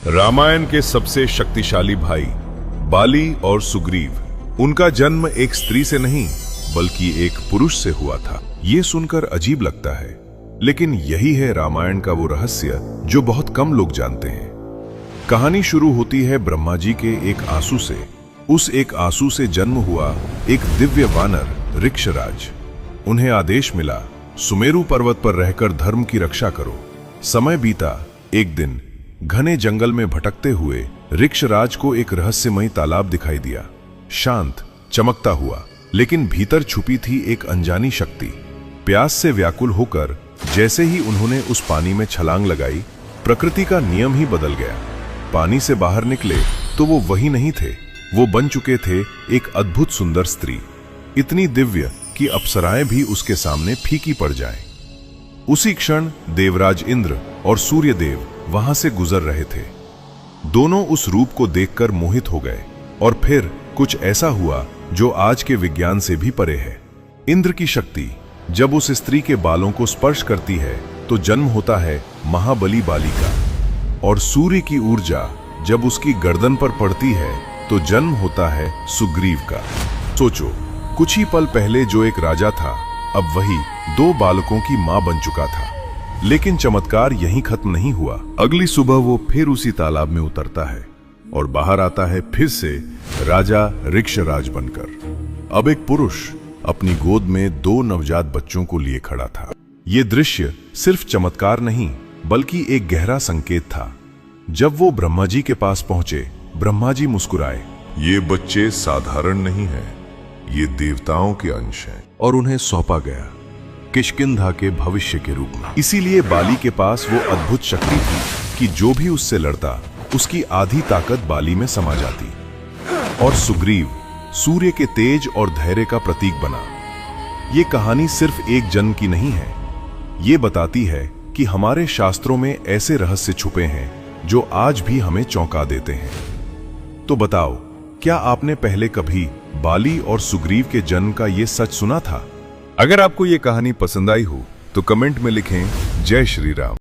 रामायण के सबसे शक्तिशाली भाई बाली और सुग्रीव, उनका जन्म एक स्त्री से नहीं बल्कि एक पुरुष से हुआ था। ये सुनकर अजीब लगता है, लेकिन यही है रामायण का वो रहस्य जो बहुत कम लोग जानते हैं। कहानी शुरू होती है ब्रह्मा जी के एक आंसू से। उस एक आंसू से जन्म हुआ एक दिव्य वानर ऋक्षराज। उन्हें आदेश मिला, सुमेरु पर्वत पर रहकर धर्म की रक्षा करो। समय बीता। एक दिन घने जंगल में भटकते हुए ऋक्षराज को एक रहस्यमयी तालाब दिखाई दिया। शांत, चमकता हुआ, लेकिन भीतर छुपी थी एक अनजानी शक्ति। प्यास से व्याकुल होकर जैसे ही उन्होंने उस पानी में छलांग लगाई, प्रकृति का नियम ही बदल गया। पानी से बाहर निकले तो वो वही नहीं थे, वो बन चुके थे एक अद्भुत सुंदर स्त्री, इतनी दिव्य कि अप्सराएं भी उसके सामने फीकी पड़ जाएं। उसी क्षण देवराज इंद्र और सूर्यदेव वहां से गुजर रहे थे। दोनों उस रूप को देखकर मोहित हो गए, और फिर कुछ ऐसा हुआ जो आज के विज्ञान से भी परे है। इंद्र की शक्ति जब उस स्त्री के बालों को स्पर्श करती है तो जन्म होता है महाबली बाली का, और सूर्य की ऊर्जा जब उसकी गर्दन पर पड़ती है तो जन्म होता है सुग्रीव का। सोचो, कुछ ही पल पहले जो एक राजा था, अब वही 2 बालकों की मां बन चुका था। लेकिन चमत्कार यहीं खत्म नहीं हुआ। अगली सुबह वो फिर उसी तालाब में उतरता है और बाहर आता है फिर से राजा ऋक्षराज बनकर। अब एक पुरुष अपनी गोद में 2 नवजात बच्चों को लिए खड़ा था। ये दृश्य सिर्फ चमत्कार नहीं बल्कि एक गहरा संकेत था। जब वो ब्रह्मा जी के पास पहुंचे, ब्रह्मा जी मुस्कुराए। ये बच्चे साधारण नहीं हैं, ये देवताओं के अंश हैं। और उन्हें सौंपा गया किष्किंधा के भविष्य के रूप में। इसीलिए बाली के पास वो अद्भुत शक्ति थी कि जो भी उससे लड़ता उसकी आधी ताकत बाली में समा जाती। और सुग्रीव सूर्य के तेज और धैर्य का प्रतीक बना। ये कहानी सिर्फ एक जन्म की नहीं है, ये बताती है कि हमारे शास्त्रों में ऐसे रहस्य छुपे हैं जो आज भी हमें चौंका देते हैं। तो बताओ, क्या आपने पहले कभी बाली और सुग्रीव के जन्म का ये सच सुना था? अगर आपको ये कहानी पसंद आई हो तो कमेंट में लिखें जय श्री राम।